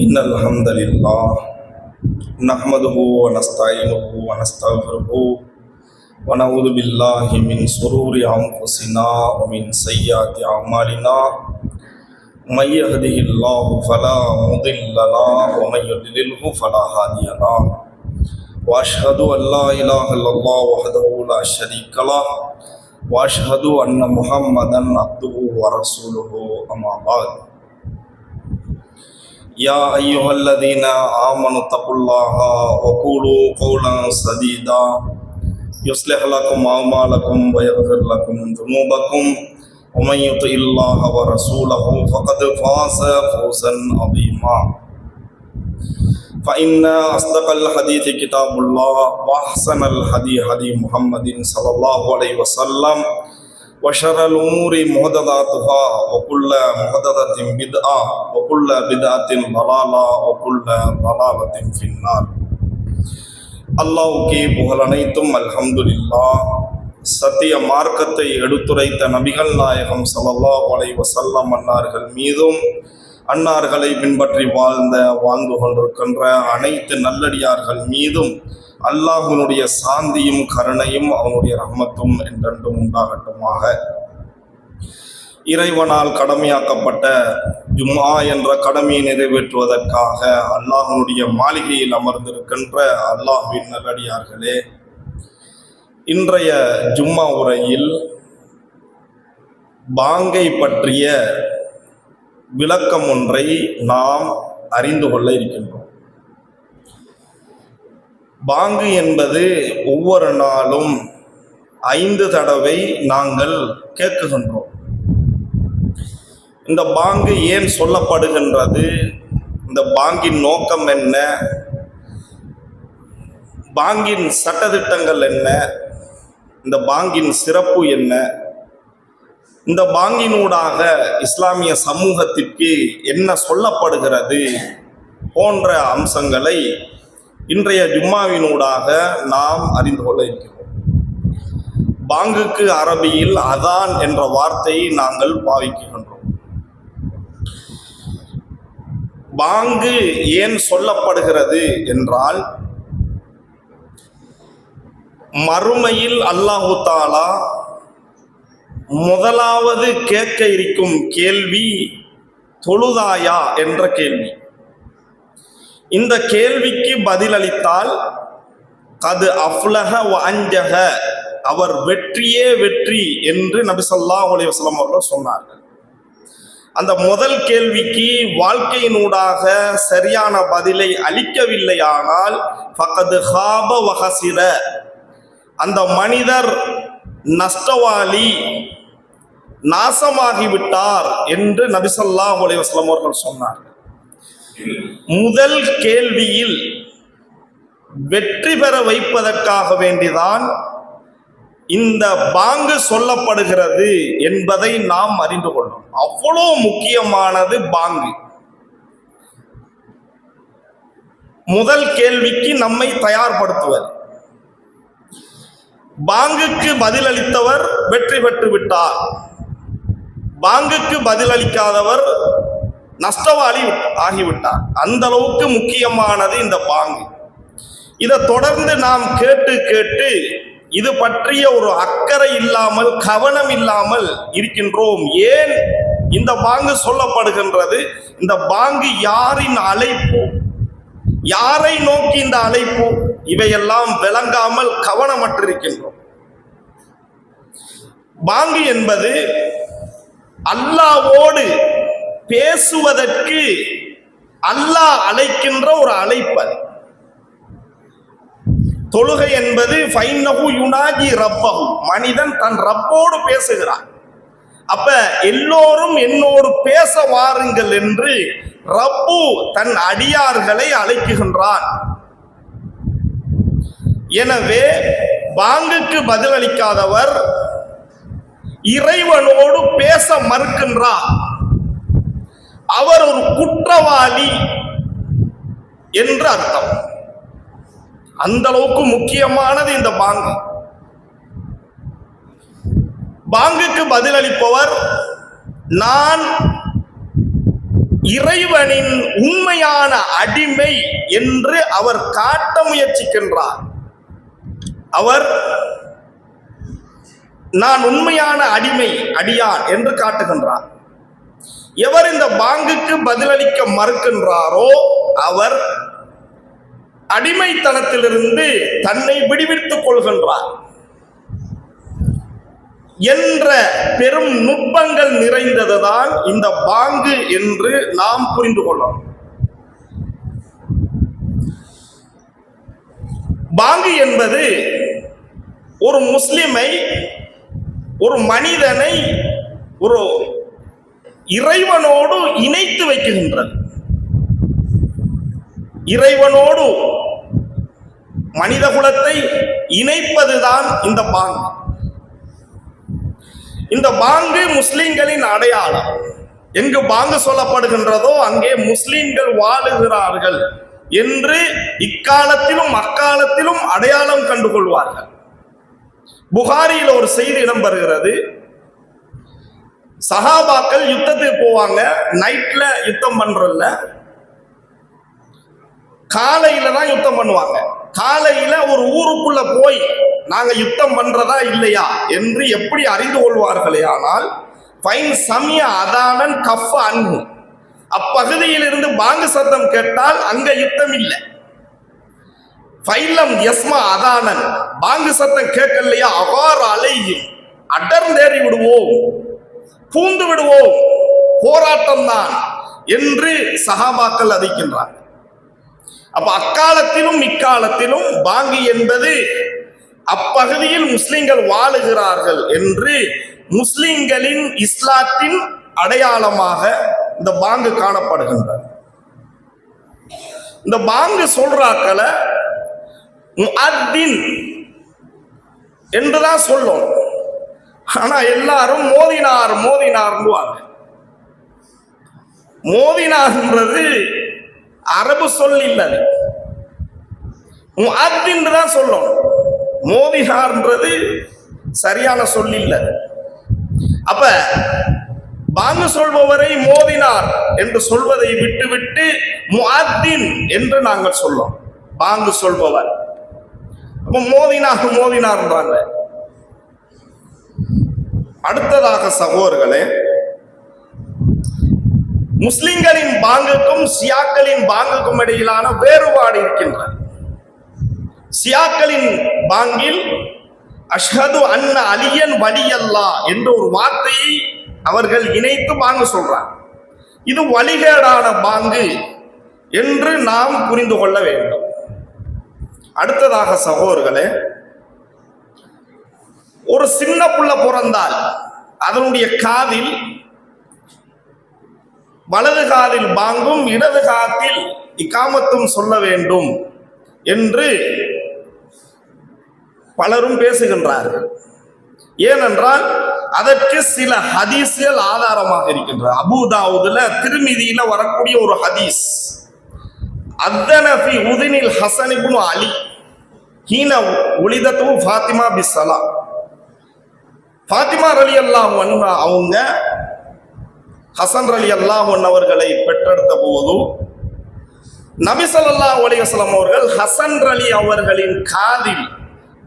إن الحمد لله نحمده ونستعينه ونستغفره ونعوذ بالله من شرور أنفسنا ومن سيئات أعمالنا من يهده الله فلا مضل له ومن يضلله فلا هادي له وأشهد أن لا إله إلا الله وحده لا شريك له وأشهد أن محمدا عبده ورسوله أما بعد يا أيها الذين آمنوا اتقوا الله وقولوا قولا سديدا يصلح لكم أعمالكم ويغفر لكم ذنوبكم ومن يطع الله ورسوله فقد فاز فوزا عظيما فإن أصدق الحديث كتاب الله وأحسن الهدي هدي محمد صلى الله عليه وسلم وشر الأمور محدثاتها وكل محدثة بدعة وكل بدعة ضلالة وكل ضلالة في النار. அல்லாஹ்வுக்கே புகழ் அனைத்தும் அல்ஹம்துலில்லாஹ். சத்திய மார்க்கத்தை எடுத்துரைத்த நபிகள் நாயகம் ஸல்லல்லாஹு அலைஹி வஸல்லம் அன்னார்கள் மீதும் அன்னார்களை பின்பற்றி வாழ்ந்து கொண்டிருக்கின்ற அனைத்து நல்லடியார்கள் மீதும் அல்லாஹ்வினுடைய சாந்தியும் கருணையும் அவனுடைய ரஹ்மத்தும் என்றென்றும் உண்டாகட்டுமாக. இறைவனால் கடமையாக்கப்பட்ட ஜும்ஆ என்ற கடமையை நிறைவேற்றுவதற்காக அல்லாஹ்வினுடைய மாளிகையில் அமர்ந்திருக்கின்ற அல்லாஹ்வின் நல்லடியார்களே, இன்றைய ஜும்ஆ உரையில் பாங்கை பற்றிய விளக்கம் ஒன்றை நாம் அறிந்து கொள்ள இருக்கின்றோம். பாங்கு என்பது ஒவ்வொரு நாளும் 5 தடவை நாங்கள் கேட்குகின்றோம். இந்த பாங்கு ஏன் சொல்லப்படுகின்றது? இந்த பாங்கின் நோக்கம் என்ன? பாங்கின் சட்டதிட்டங்கள் என்ன? இந்த பாங்கின் சிறப்பு என்ன? இந்த பாங்கினூடாக இஸ்லாமிய சமூகத்திற்கு என்ன சொல்லப்படுகிறது போன்ற அம்சங்களை இன்றைய ஜும்மாவினூடாக நாம் அறிந்து கொள்ள இருக்கிறோம். பாங்குக்கு அரபியில் அதான் என்ற வார்த்தையை நாங்கள் பாவிக்கின்றோம். பாங்கு ஏன் சொல்லப்படுகிறது என்றால், மறுமையில் அல்லாஹு தஆலா முதலாவது கேட்க இருக்கும் கேள்வி தொழுதாயா என்ற கேள்வி. இந்த கேள்விக்கு பதிலளித்தால் கது அஃப்லஹ வ அன்ஜஹ, அவர் வெற்றியே வெற்றி என்று நபி ஸல்லல்லாஹு அலைஹி வஸல்லம் அவர்கள் சொன்னார்கள். அந்த முதல் கேள்விக்கு வாழ்க்கையினூடாக சரியான பதிலை அளிக்கவில்லையானால் ஃபகது ஹாப வ ஹஸிர, அந்த மனிதர் நஷ்டவாளி, நாசமாகிவிட்டார் என்று நபி ஸல்லல்லாஹு அலைஹி வஸல்லம் அவர்கள் சொன்னார்கள். முதல் கேள்வியில் வெற்றி பெற வைப்பதற்காக வேண்டிதான் இந்த பாங்கு சொல்லப்படுகிறது என்பதை நாம் அறிந்து கொள்ளும். அவ்வளோ முக்கியமானது பாங்கு. முதல் கேள்விக்கு நம்மை தயார்படுத்துவது. பாங்குக்கு பதிலளித்தவர் வெற்றி பெற்று விட்டார், பாங்குக்கு பதிலளிக்காதவர் நஷ்டவாளி ஆகிவிட்டார். அந்த அளவுக்கு முக்கியமானது இந்த பாங்கு. இதை தொடர்ந்து நாம் கேட்டு கேட்டு இது பற்றிய ஒரு அக்கறை இல்லாமல், கவனம் இல்லாமல் இருக்கின்றோம். ஏன் இந்த பாங்கு சொல்லப்படுகின்றது? இந்த பாங்கு யாரின் அழைப்பு, யாரை நோக்கி இந்த அழைப்பு, இவையெல்லாம் விளங்காமல் கவனமற்றிருக்கின்றோம். பாங்கு என்பது அல்லாஹ்வோடு பேசுவதற்கு அல்லாஹ் அழைக்கின்ற ஒரு அழைப்பு. தொழுகை என்பது ஃபைன்னஹு யுனாஜி ரப்பஹு, மனிதன் தன் ரப்போடு பேசுகிறான். அப்ப எல்லோரும் என்னோடு பேச வாருங்கள் என்று ரப்பு தன் அடியார்களை அழைக்குகின்றான். எனவே பாங்குக்கு பதிலளிக்காதவர் இறைவனோடு பேச மறுக்கின்றார். அவர் ஒரு குற்றவாளி என்று அர்த்தம். அந்த அளவுக்கு முக்கியமானது இந்த பாங்கு. பாங்குக்கு பதிலளிப்பவர் நான் இறைவனின் உண்மையான அடிமை என்று அவர் காட்ட முயற்சிக்கின்றார். அவர் நான் உண்மையான அடிமை அடியான் என்று காட்டுகின்றார். எவர் இந்த பாங்குக்கு பதிலளிக்க மறுக்கின்றாரோ அவர் அடிமைத்தனத்திலிருந்து தன்னை விடுவித்துக் கொள்கின்றார் என்ற பெரும் நுட்பங்கள் நிறைந்ததுதான் இந்த பாங்கு என்று நாம் புரிந்து கொள்ளலாம். பாங்கு என்பது ஒரு முஸ்லிமை, ஒரு மனிதனை ஒரு இறைவனோடு இணைத்து வைக்கின்றது. இறைவனோடு மனித குலத்தை இணைப்பதுதான் இந்த பாங்கு. இந்த பாங்கு முஸ்லிம்களின் அடையாளம். எங்கு பாங்கு சொல்லப்படுகின்றதோ அங்கே முஸ்லிம்கள் வாழுகிறார்கள் என்று இக்காலத்திலும் அக்காலத்திலும் அடையாளம் கண்டுகொள்வார்கள். புகாரியில் ஒரு செய்தி இடம்பெறுகிறது. சஹாபாக்கள் யுத்தத்துக்கு போவாங்க. நைட்ல யுத்தம் பண்றதில்ல, காலையில தான் யுத்தம் பண்ணுவாங்க. காலையில ஒரு ஊருக்குள்ள போய் நாங்க யுத்தம் பண்றதா இல்லையா என்று எப்படி அறிந்து கொள்வார்களே, ஆனால் ஃபைன் சமய அதானன் கஃப் அன்பு, அப்பகுதியில் இருந்து பாங்கு சத்தம் கேட்டால் அங்க யுத்தம் இல்லை. ஃபைலம் யஸ்மா அதானன், பாங்கு சத்தம் கேட்கலையா அவார் அலையும் அடர்ந்தேறி விடுவோம், பூந்து விடுவோம், போராட்டம் தான் என்று சஹாபாக்கள் அறிக்கின்றார். அப்ப அக்காலத்திலும் இக்காலத்திலும் பாங்கு என்பது அப்பகுதியில் முஸ்லிம்கள் வாழுகிறார்கள் என்று முஸ்லிம்களின் இஸ்லாத்தின் அடையாளமாக இந்த பாங்கு காணப்படுகின்றது. இந்த பாங்கு சொல்றாக்களை முஅத்தின் என்றுதான் சொல்லும். ஆனா எல்லாரும் மோதினார் மோதினார்வாங்க. மோதினார்ன்றது அரபு சொல் இல்லை, முஅத்தின் தான் சொல்லும். மோதினார்ன்றது சரியான சொல் இல்லை. அப்ப பாங்கு சொல்பவரை மோதினார் என்று சொல்வதை விட்டுவிட்டு முஅத்தின் என்று நாங்கள் சொல்லும். பாங்கு சொல்பவர் அப்ப மோதினார் மோதினார்ன்றாங்க. அடுத்ததாக சகோதரர்களே, முஸ்லிம்களின் பாங்குக்கும் ஷியாக்களின் பாங்குக்கும் இடையிலான வேறுபாடு இருக்கின்றது. ஷியாக்களின் பாங்கில் அஷ்ஹது அன்ன அலியன் வலியல்லாஹ் என்ற ஒரு வார்த்தையை அவர்கள் இணைத்து பாங்கு சொல்றார். இது வழிகேடான பாங்கு என்று நாம் புரிந்து கொள்ள வேண்டும். அடுத்ததாக சகோதரர்களே, ஒரு சின்ன புள்ள பிறந்தால் அதனுடைய காதில், வலது காதில் பாங்கும் இடது காதில் இகாமத்தும் சொல்ல வேண்டும் என்று பலரும் பேசுகின்றார்கள். ஏனென்றால் அதற்கு சில ஹதீஸ்கள் ஆதாரமாக இருக்கின்றன. அபூதாவுதுல, திருமிதியில வரக்கூடிய ஒரு ஹதீஸ், அத்தனஃபி உதினில் ஹசன் இப்னு அலி ஹீன உலிதத்து ஃபாத்திமா பிஸ்ஸலாம். ஃபாத்திமா ரலியல்லாஹு அன்ஹா அவங்க ஹசன் ரலியல்லாஹு அன்ஹு அவர்களை பெற்றெடுத்த போது நபி ஸல்லல்லாஹு அலைஹி வஸல்லம் அவர்கள் ஹசன் ரலி அவர்களின் காதில்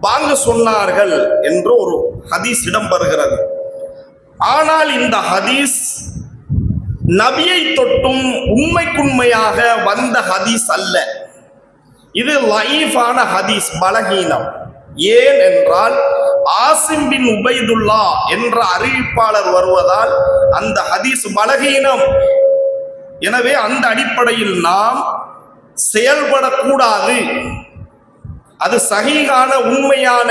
பாங்கு சொன்னார்கள் என்று ஒரு ஹதீஸ் இடம்பெறுகிறது. ஆனால் இந்த ஹதீஸ் நபியை தொட்டும் உண்மைக்குண்மையாக வந்த ஹதீஸ் அல்ல. இது லைஃபான ஹதீஸ், பலகீனம். ஏன் என்றால் ஆசிம் பின் உபைதுல்லா என்ற அறிவிப்பாளர் வருவதால் அந்த ஹதீஸ் பலகீனம். எனவே அந்த அடிப்படையில் நாம் செயல்படக்கூடாது. அது சஹீஹான உண்மையான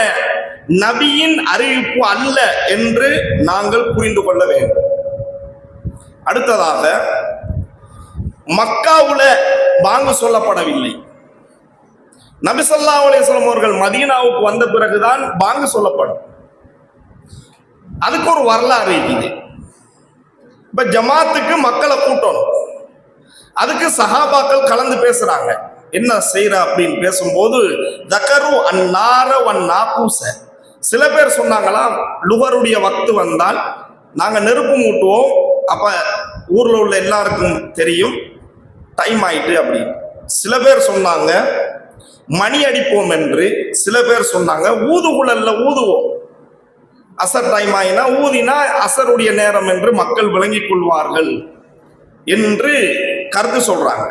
நபியின் அறிவிப்பு அல்ல என்று நாங்கள் புரிந்து கொள்ள வேண்டும். அடுத்ததாக, மக்காவுல பாங்கு சொல்லப்படவில்லை. நபி ஸல்லல்லாஹு அலைஹி வஸல்லம் அவர்கள் மதீனாவுக்கு வந்த பிறகுதான் பாங்கு சொல்லப்படும். அதுக்கு ஒரு வரலாறு இருக்குது. இப்ப ஜமாத்துக்கு மக்களை கூட்டணும், அதுக்கு சஹாபாக்கள் கலந்து பேசுறாங்க. என்ன செய்யற அப்படின்னு பேசும்போது தக்கரு அந்நார வன் நாக்கூச, சில பேர் சொன்னாங்களாம் லுகருடைய வக்து வந்தால் நாங்க நெருப்பு மூட்டுவோம், அப்ப ஊர்ல உள்ள எல்லாருக்கும் தெரியும் டைம் ஆயிட்டு அப்படின்னு. சில பேர் சொன்னாங்க மணி அடிப்போம் என்று, சில பேர் சொன்னாங்க ஊதுகுழல்ல ஊதுவோம், அசர் டைம் ஆயினா ஊதினா அசருடைய நேரம் என்று மக்கள் விளங்கிக் கொள்வார்கள் என்று கருத்து சொல்றாங்க.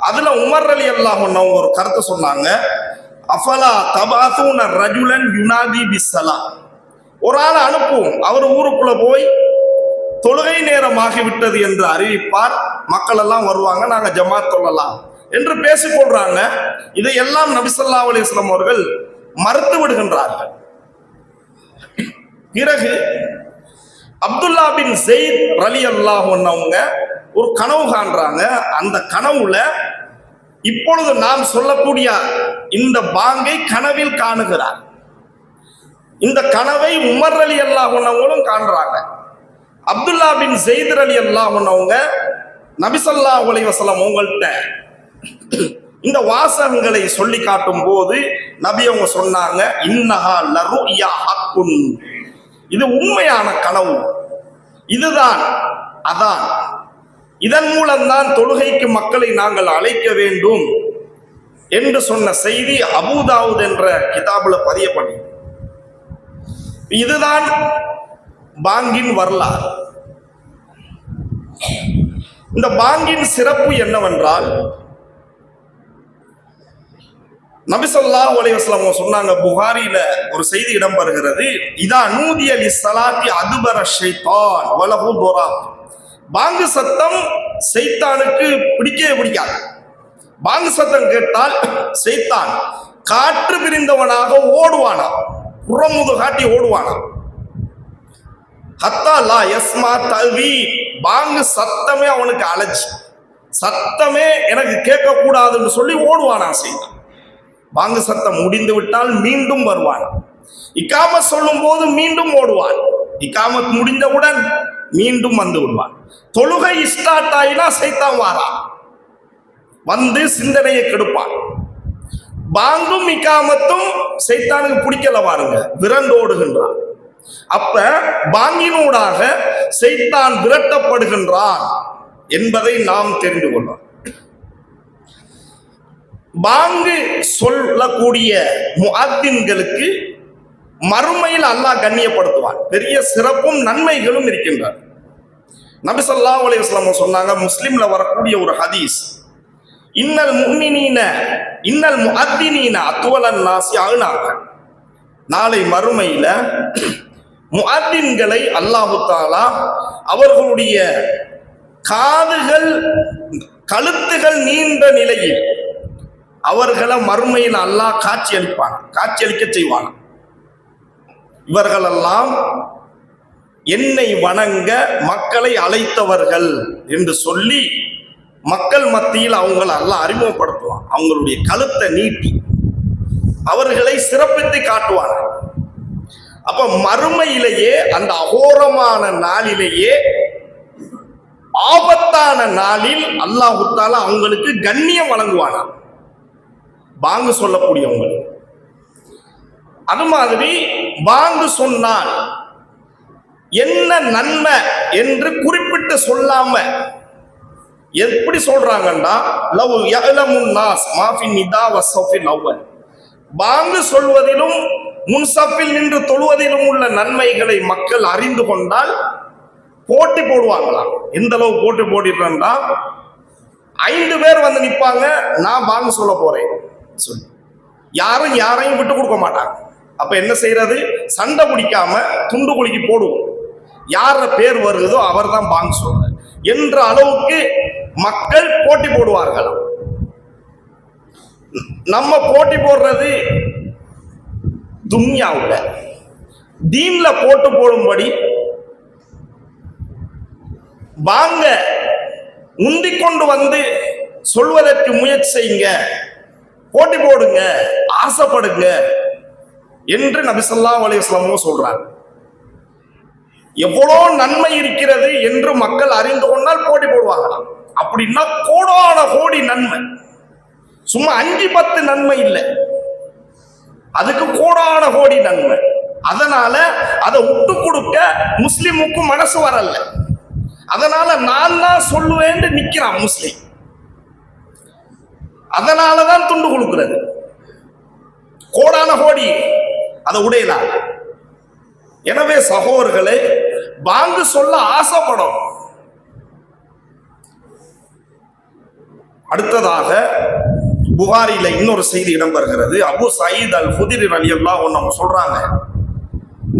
அதுல உமர் ரலியல்லாஹு அன்ஹு ஒரு கருத்து சொன்னாங்க, அஃபலா தபாசூன ரஜுலன் யுனாதி பிஸ்ஸலா, ஒரு ஆளை அனுப்புவோம், அவர் ஊருக்குள்ள போய் தொழுகை நேரமாகிவிட்டது என்று அறிவிப்பார், மக்கள் எல்லாம் வருவாங்க, நாங்க ஜமாத் தொழலாம் என்று பேசிக்கொள்றாங்க. இதையெல்லாம் நபி ஸல்லல்லாஹு அலைஹி வஸல்லம் அவர்கள் மறுத்து விடுகின்றார்கள். பிறகு அப்துல்லா பின் ஸெய்த் ரலியல்லாஹு அன்ஹு அவங்க ஒரு கனவு காண்றாங்க. அந்த கனவுல இப்பொழுது நாம் சொல்லக்கூடிய இந்த பாங்கை கனவில் காணுகிறார். இந்த கனவை உமர் ரலியல்லாஹு அன்ஹு அவங்களும் காண்றாங்க. அப்துல்லா பின் ஸெய்த் ரலியல்லாஹு அன்ஹு அவங்க நபி ஸல்லல்லாஹு அலைஹி வஸல்லம் அவங்கள்ட்ட இந்த வாசகங்களை சொல்லி காட்டும் போது நபி அவங்க சொன்னாங்க, இன்னஹா லருயா ஹக்குன், இது உண்மையான கனவு, இதுதான் அதான், இதன் மூலம்தான் தொழுகைக்கு மக்களை நாங்கள் அழைக்க வேண்டும் என்று சொன்ன செய்தி அபூ தாவூத் என்ற கிதாபுல பதியப்பட்டது. இதுதான் பாங்கின் வரலாறு. இந்த பாங்கின் சிறப்பு என்னவென்றால், நபி ஸல்லல்லாஹு அலைஹி வஸல்லம் சொன்னாங்க, புகாரில ஒரு செய்தி இடம்பெறுகிறது, இதா நூதிய லிஸ்ஸலாத்தி அதுபர ஷைத்தான் வலஹு துராத், பாங்கு சத்தம் சைத்தானுக்கு பிடிக்கவே பிடிக்காது. பாங்கு சத்தம் கேட்டால் சைத்தான் காற்று பிரிந்தவனாக ஓடுவானா, புறமுது காட்டி ஓடுவானா. ஹத்தா லா யஸ்மா தல்வி, பாங்கு சத்தமே அவனுக்கு அலர்ஜி, சத்தமே எனக்கு கேட்க கூடாதுன்னு சொல்லி ஓடுவானா சைத்தான். பாங்கு சத்தம் முடிந்து விட்டால் மீண்டும் வருவான். இக்காமத் சொல்லும் போது மீண்டும் ஓடுவான். இக்காமத் முடிந்தவுடன் மீண்டும் வந்து விடுவான். தொழுகை ஸ்டார்ட் ஆயினா சைத்தான் வாரான், வந்து சிந்தனையை கெடுப்பான். பாங்கும் இக்காமத்தும் சைத்தானுக்கு பிடிக்கல பாருங்க, விரண்டோடுகின்றான். அப்ப பாங்கினூடாக சைத்தான் விரட்டப்படுகின்றான் என்பதை நாம் தெரிந்து கொள்ளலாம். பாங்கு சொல்லக்கூடிய முஅத்தின்களுக்கு மறுமையில் அல்லாஹ் கண்ணியப்படுத்துவான், பெரிய சிறப்பும் நன்மைகளும் இருக்கின்றன. நபி ஸல்லல்லாஹு அலைஹி வஸல்லம் சொன்னாங்க, முஸ்லிம்ல வரக்கூடிய ஒரு ஹதீஸ், இன்னல் முஃமினீன இன்னல் முஅத்தினீன அத்வலன் நாஸி அஅனாக, நாளை மறுமையில முஅத்தின்களை அல்லாஹு தஆலா அவர்களுடைய காதுகள் கழுத்துகள் நீண்ட நிலையில் அவர்களை மறுமையில் அல்லாஹ் காட்சியளிக்க செய்வான். இவர்களெல்லாம் என்னை வணங்க மக்களை அழைத்தவர்கள் என்று சொல்லி மக்கள் மத்தியில் அவங்களை அல்லாஹ் அறிமுகப்படுத்துவான். அவங்களுடைய கழுத்தை நீட்டி அவர்களை சிறப்பித்து காட்டுவான். அப்ப மறுமையிலேயே அந்த அகோரமான நாளிலேயே ஆபத்தான நாளில் அல்லாஹ் தஆலா அவங்களுக்கு கண்ணியம் வழங்குவானா, பாங்கு சொல்லக்கூடியவங்க. அது மாதிரி பாங்கு சொன்னால் என்ன நன்மை என்று குறிப்பிட்டு சொல்லாம எப்படி சொல்றாங்கன்னா, லவ் யஅலமுன் நாஸ் மா ஃபி நிதா வ ஸஃபில் அவ்வல், பாங்கு சொல்வதிலும் முன்சஃபில் நின்று தொழுவதிலும் உள்ள நன்மைகளை மக்கள் அறிந்து கொண்டால் போட்டி போடுவாங்களாம். எந்த அளவு போட்டி போடுறா, 5 பேர் வந்து நிற்பாங்க, நான் பாங்கு சொல்ல போறேன் சொல்லி, யாரும் யாரையும் விட்டு கொடுக்க மாட்டாங்க. அப்ப என்ன செய்யறது, சண்டை பிடிக்காம துண்டு குலுக்கி போடுவோம், யார பேர் வருகிறதோ அவர் தான் பாங்கு சொல்ற என்ற அளவுக்கு மக்கள் போட்டி போடுவார்கள். நம்ம போட்டி போடுறது துன்யாவுல, தீன்ல போட்டு போடும்படி பாங்க முந்திக்கொண்டு வந்து சொல்வதற்கு முயற்சி செய்யுங்க, போட்டி போடுங்க, ஆசைப்படுங்க என்று நபி ஸல்லல்லாஹு அலைஹி வஸல்லம் சொல்றாங்க. எவ்வளோ நன்மை இருக்கிறது என்று மக்கள் அறிந்து கொண்டால் போட்டி போடுவாங்களாம். அப்படின்னா கோடான கோடி நன்மை, சும்மா 5-10 நன்மை இல்லை, அதுக்கு கோடான கோடி நன்மை. அதனால அதை விட்டு கொடுக்க முஸ்லிமுக்கு மனசு வரல. அதனால நான் தான் சொல்லுவேன்னு நிக்கிறான் முஸ்லிம். அதனாலதான் துண்டு கொடுக்கிறது. கோடான கோடி அதை உடையலாம். எனவே சகோதரர்களே, பாங்கு சொல்ல ஆசைப்படும். அடுத்ததாக புகாரில இன்னொரு செய்தி இடம்பெறுகிறது. அபு சயீத் அல் குத்ரி ரலியல்லாஹு அன்ஹு சொல்றாங்க,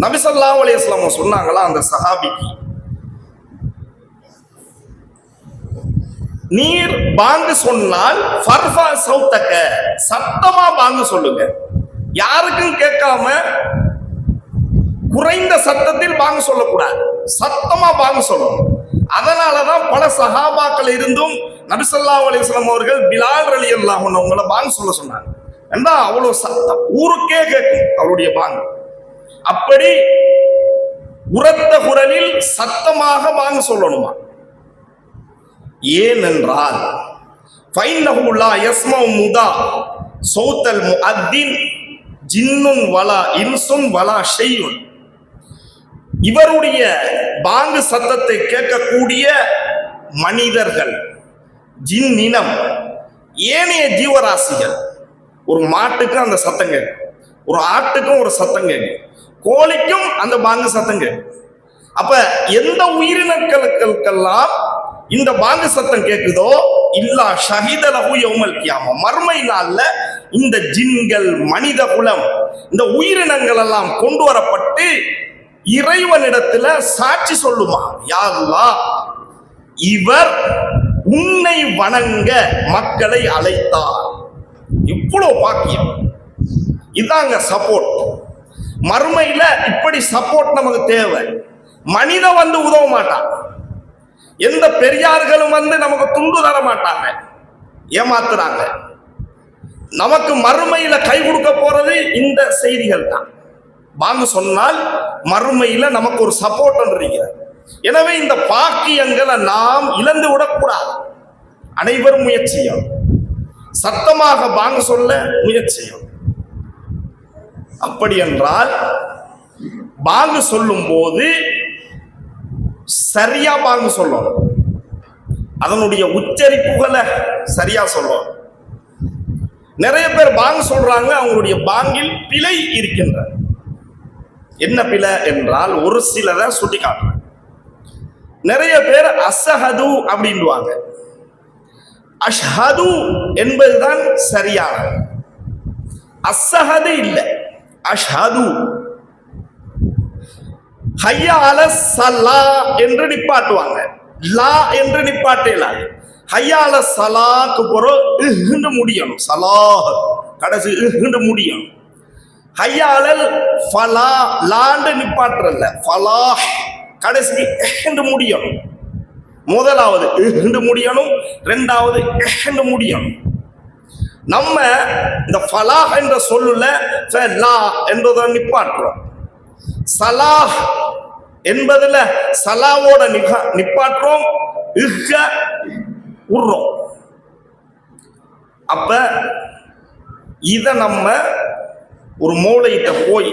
நபி ஸல்லல்லாஹு அலைஹி வஸல்லம் சொன்னாங்களா அந்த சஹாபிக்கு, நீர் பாங்கு சொன்னால் ஃபர்ஃபா சௌத்தக, சத்தமா பாங்கு சொல்லுங்க, யாருக்கும் கேட்காம குறைந்த சத்தத்தில் பாங்கு சொல்லக்கூடாது, சத்தமா பாங்கு சொல்லணும். அதனாலதான் பல சஹாபாக்கள் இருந்தும் நபி ஸல்லல்லாஹு அலைஹி வஸல்லம் அவர்கள் பிலால் ரலியல்லாஹு அன்ஹு அவங்கள பாங்கு சொல்ல சொன்னாங்க. ஏன்னா அவ்வளவு சத்தம், ஊருக்கே கேட்கும் அவருடைய பாங்கு. அப்படி உரத்த குரலில் சத்தமாக பாங்கு சொல்லணுமா? ஏனென்றால் ஃபைன்னஹு லா யஸ்மஉ முதா சௌத்தல் முஅத்தின் ஜின்னுன் வலா இன்சுன் வலா ஷையுன், இவருடைய பாங்கு சத்தத்தை கேட்கக்கூடிய மனிதர்கள், ஜின் இனம், ஏனைய ஜீவராசிகள், ஒரு மாட்டுக்கும் அந்த சத்தம் கேட்கும், ஒரு ஆட்டுக்கும் ஒரு சத்தம் கேட்கும், கோழிக்கும் அந்த பாங்கு சத்தம் கேட்கும். அப்ப எந்த உயிரினங்களுக்கெல்லாம் இந்த பாங்கு சத்தம் கேட்குதோ, இல்லா ஷஹீதலஹு யௌமல் கியாமா, மறுமை நாள்ல இந்த ஜின்கள், மனித குலம், இந்த உயிரினங்கள் எல்லாம் கொண்டு வரப்பட்டு இறைவனிடத்துல சாட்சி சொல்லுமா, யா அல்லாஹ், இவர் உன்னை வணங்க மக்களை அழைத்தார். இவ்வளவு பாக்கியம். இதாங்க சப்போர்ட். மறுமையில இப்படி சப்போர்ட் நமக்கு தேவை. மனித வந்து உதவ மாட்டான், எந்த பெரியார்களும் வந்து நமக்கு துண்டு தர மாட்டாங்க, ஏமாத்துறாங்க. நமக்கு மறுமையில கை கொடுக்க போறது இந்த செய்திகள் தான். பாங்கு சொன்னால் மறுமையில நமக்கு ஒரு சப்போர்ட் இருக்கிறது. எனவே இந்த பாக்கியங்களை நாம் இழந்து விடக்கூடாது. அனைவரும் முயற்சியும், சத்தமாக பாங்கு சொல்ல முயற்சியும். அப்படி என்றால் பாங்கு சொல்லும் போது சரியா பாங்கு சொல்லணும், அதனுடைய உச்சரிப்புகளை சரியா சொல்லணும். நிறைய பேர் பாங்கு சொல்றாங்க, அவங்களுடைய பாங்கில் பிழை இருக்கின்ற. என்ன பிழை என்றால் ஒரு சிலரை சுட்டி காட்டுறாங்க. நிறைய பேர் அஸ்ஹது அப்படின்வாங்க, அஷ்ஹது என்பதுதான் சரியான, அஸ்ஹது இல்லை, அஷ்ஹது. ஹய்யா அலஸ் ஸலா என்று நிப்பாட்டுவாங்க, லா என்று நிப்பாட்டலாம். ஹய்யா அலஸ் ஸலாக்கு பிறகு இஹ்னு முடியணும், ஸலாஹ் கடைசி இஹ்னு முடியணும். ஹய்யா அலல் ஃபலா, லாண்டு நிப்பாட்டுறல்ல, ஃபலாஹ் கடைசி இஹ்னு முடியணும். முதலாவது இஹ்னு முடியணும், இரண்டாவது இஹ்னு முடியணும். நம்ம இந்த ஃபலாஹ் என்ற சொல்லுல ஃபலா என்றதை நிப்பாட்டுறோம். சலாஹ் என்பதுல சலாவோட நிப்பாட்டுறோம், இஹ்க உர்றோம். அப்ப இத நம்ம ஒரு மூளையிட்ட போய்